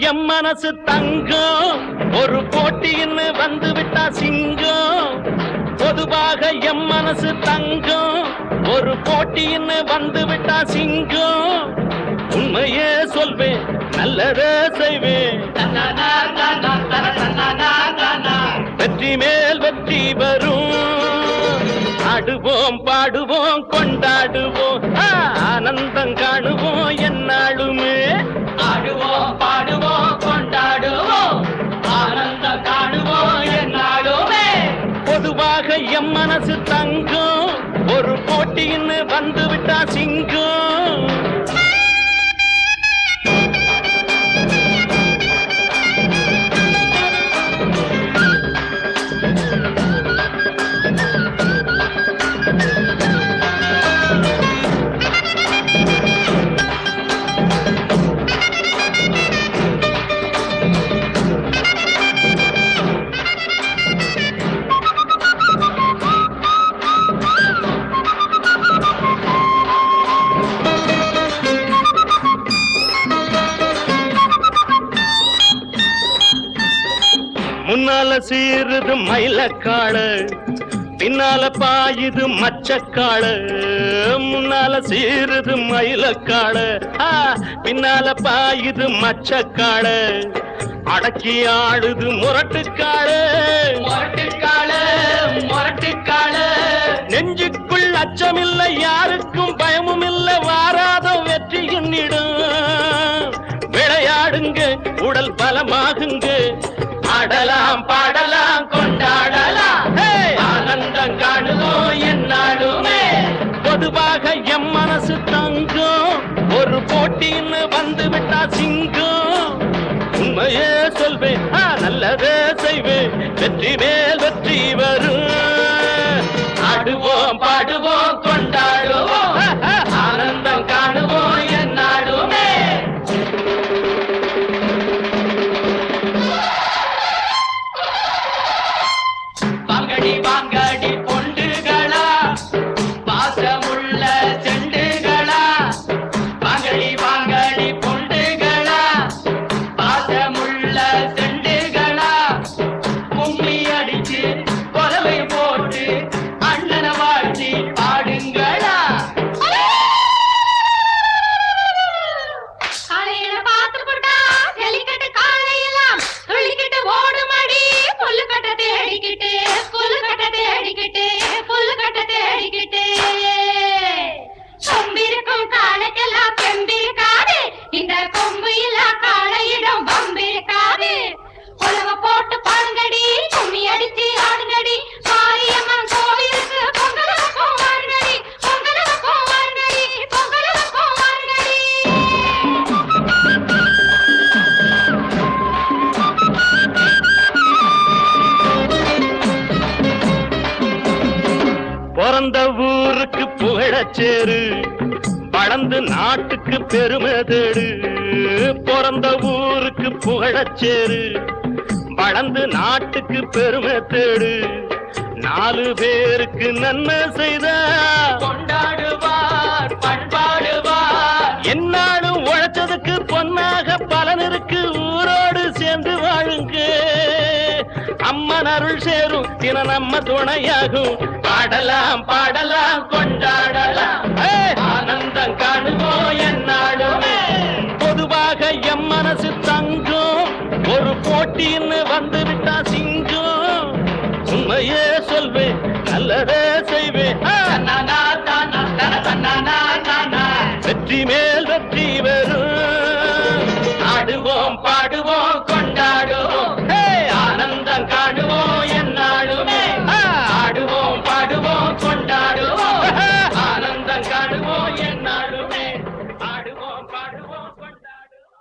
M மனசு தங்கம் ஒரு போட்டின்னு வந்து விட்டா சிங்கம். பொதுவாக எம் மனசு தங்கம் ஒரு போட்டின்னு வந்து விட்டா சிங்கம். உண்மையே சொல்வேன் நல்லதே செய்வேன். வெற்றி மேல் வெற்றி வரும். ஆடுவோம் பாடுவோம் கொண்டாடுவோம் ஆனந்தம் காணுவோம் என்னாலுமே. ஆடுவோம் பாடுவோம் கொண்டாடுவோம் ஆனந்தம் காணுவோம் என்னாலுமே. பொதுவாக எம் மனசு தங்கம் ஒரு போட்டின்னு வந்து விட்டா சிங்கம். முன்னால சீருது மயிலக்காடு பின்னால பாயுது மச்சக்காடு. முன்னால சீருது மயிலக்காடு பின்னால பாயுது மச்சக்காடு. அடக்கி ஆடுது முரட்டுக்காடு முரட்டுக்காடு முரட்டுக்காடு. நெஞ்சுக்குள் அச்சமில்லை யாருக்கும் பயமும் இல்லை வாராத வெற்றி என்னிடும். விளையாடுங்க உடல் பலமாகுங்க ஆடலாம் பாடலாம் கொண்டாடலாம் ஆனந்தம் காணுவோம் என்னாலுமே. பொதுவாக எம் மனசு தங்கம் ஒரு போட்டின்னு வந்து விட்டா சிங்கம். உண்மையே சொல்வேன் நல்லதே செய்வேன் வெற்றி மேல் வெற்றி வரும். ஆடுவோம் பாடுவோம் கொண்டாடுவோம் ஆனந்தம் காணுவோம் என்னாலுமே. வாங்கடி பொண்டுகளா பாசமுள்ள செண்டுகளா. வாங்கடி பொண்டுகளா பாசமுள்ள செண்டுகளா. கும்மி அடிச்சு கொலவை போட்டு அண்ணன வாழ்த்தி பாடுங்களா. காலையில பார்த்து போட்டா ஜல்லிக்கட்டு காலையெல்லாம் துள்ளிக்கிட்டு ஓடுமடி. புல்லுக்கட்ட தேடிக்கிட்டு புல்லுக்கட்ட தேடிக்கிட்டு புல்லுக்கட்ட தேடிக்கிட்டு. கொம்பிருக்கும் காலைக்கெல்லாம் பெம்பிருக்காது இந்த கொம்பு இல்ல காளையிடம் வம்பிருக்காது. உலக போட்டு பாடுங்கடி கும்மி அடிச்சு ஆடுங்கடி. மாரியம்மன் கோவிலுக்கு பொங்கலுக்கும் வாருங்கடி பொங்கலுக்கும் வாருங்கடி பொங்கலுக்கும் வாருங்கடி. பிறந்த ஊருக்கு புகழச்சேரு வளர்ந்து நாட்டுக்கு பெருமை தேடு. பிறந்த ஊருக்கு புகழச்சேரு வளர்ந்து நாட்டுக்கு பெருமை தேடு. 4 பேருக்கு நன்மை செய்த கொண்டாடுவார் பண்பாடுவார். என்னாலும் உழைச்சதுக்கு பொன்னாக பலன் இருக்கு. ஊரோடு சேர்ந்து வாழுங்க அம்மன் அருள் சேரும் தின நம்ம துணையாகும். பாடலாம் பாடலாம் கொண்டாடலாம் ஆனந்தம் காணுவோம் என்னாலுமே. பொதுவாக எம் மனசு தங்கம் ஒரு போட்டின்னு வந்து விட்டா சிங்கம். உண்மையே சொல்வேன் நல்லதே செய்வேன் வெற்றி மேல் வெற்றி வரும். ஆடுவோம் பாடுவோம் கொண்டாடுவோம் ஆனந்தம் காணுவோம் என்னாலுமே. ஆடுவோம் பாடுவோம் கொண்டாடுவோம் ஆனந்தம் காணுவோம் என்னாலுமே. ஆடுவோம் பாடுவோம் கொண்டாடுவோம்.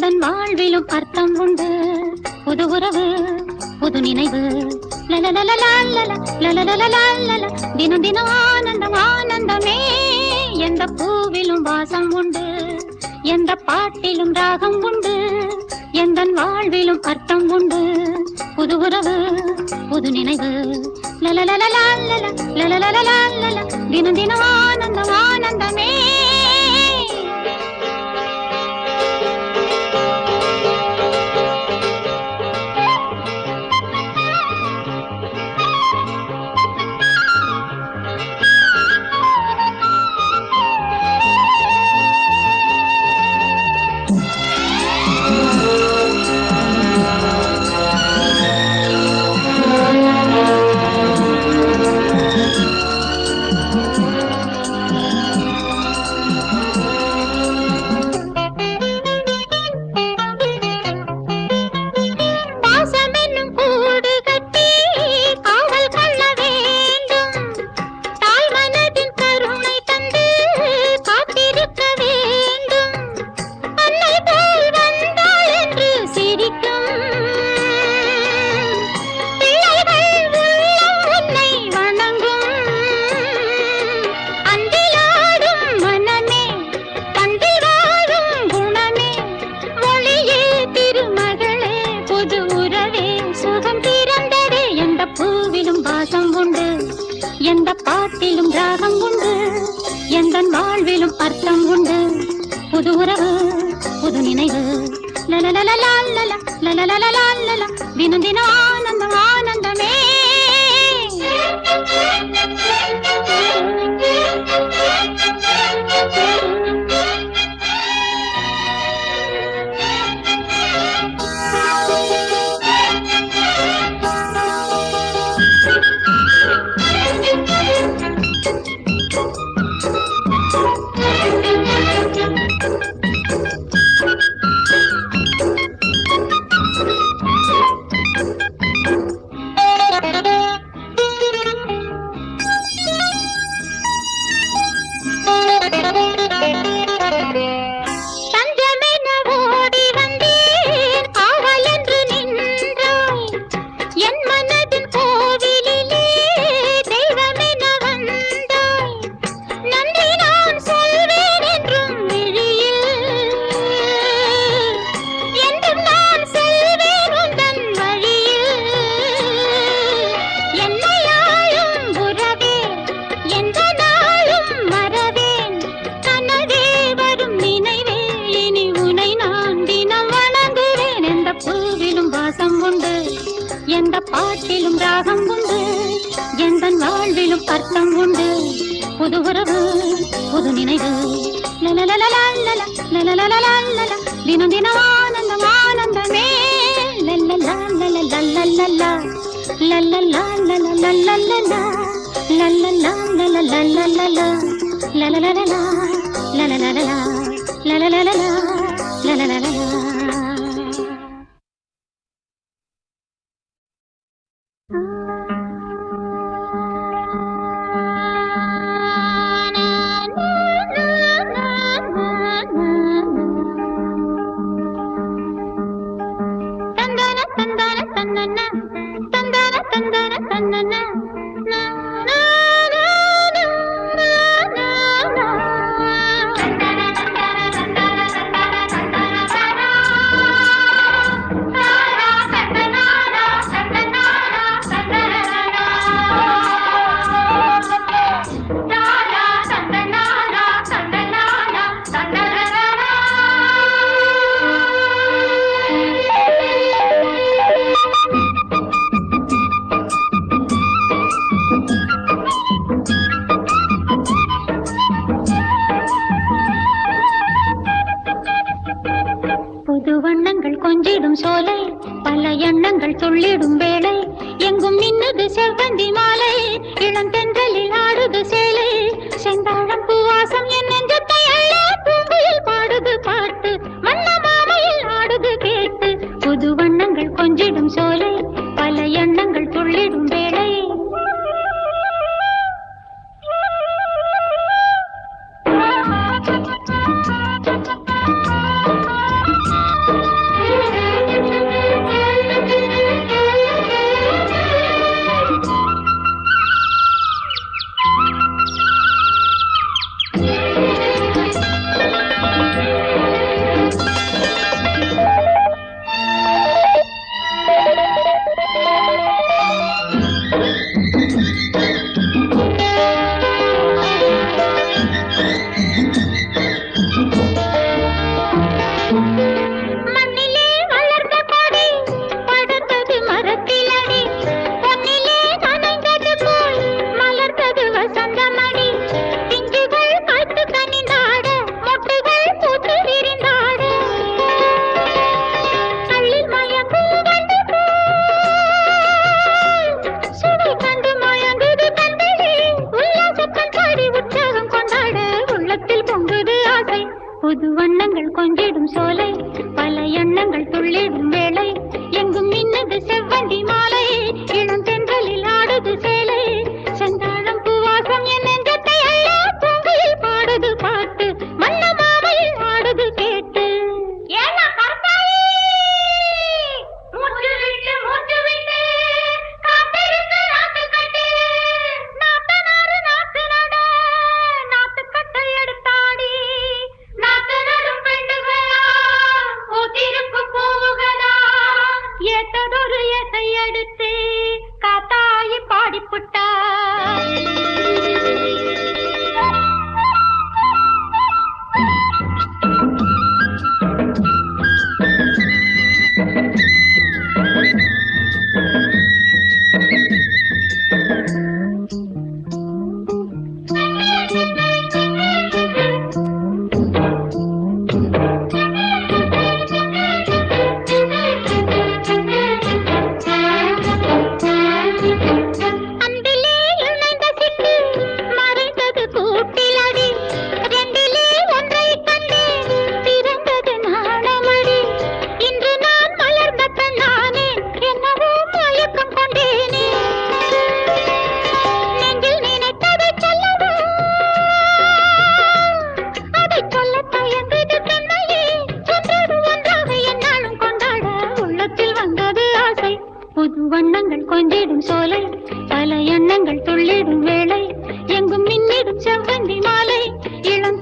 எந்தன் வாழ்விலும் அர்த்தம் உண்டு. புது உறவு புது நினைவு தினம் தினம் ஆனந்தம் ஆனந்தமே. எந்த பூவிலும் வாசம் உண்டு, எந்த பாட்டிலும் ராகம் உண்டு, எந்தன் வாழ்விலும் அர்த்தம் உண்டு. புது உறவு புது நினைவு தினம் தினம் ஆனந்தம் ஆனந்தமே. எந்த பாட்டிலும் ராகம் உண்டு, எந்தன் வாழ்விலும் அர்த்தம் உண்டு. புது உறவு புது நினைவு தினம் தினம் ஆனந்தம் ஆனந்தமே. எந்த பாட்டிலும் ராகம் உண்டு, எந்தன் வாழ்விலும் அர்த்தம் உண்டு. புது உறவு புது நினைவு தினம் தினம் ஆனந்தம் ஆனந்தமே. கொஞ்சிடும் சோலை பல எண்ணங்கள் துள்ளிடும் வேளை எங்கும் மின்னுது செவ்வந்தி மாலை இளந்தென்றலில் ஆடுது சேலை செந்தாழம் பூவாசம் என் நெஞ்சத்தை அள்ள பூங்குயில் பாடுது பாட்டு வண்ண மாமையில் ஆடுது கேட்டு புது வண்ணங்கள் கொஞ்சிடும் சோலை பல எண்ணங்கள் துள்ளிடும் வேளை எடுத்து காத்தாயி பாடிப்புட்டா. புது வண்ணங்கள் கொஞ்சிடும் சோலை, பல எண்ணங்கள் துள்ளிடும் வேளை, எங்கும் மின்னிடும் செவ்வந்தி மாலை, இளம்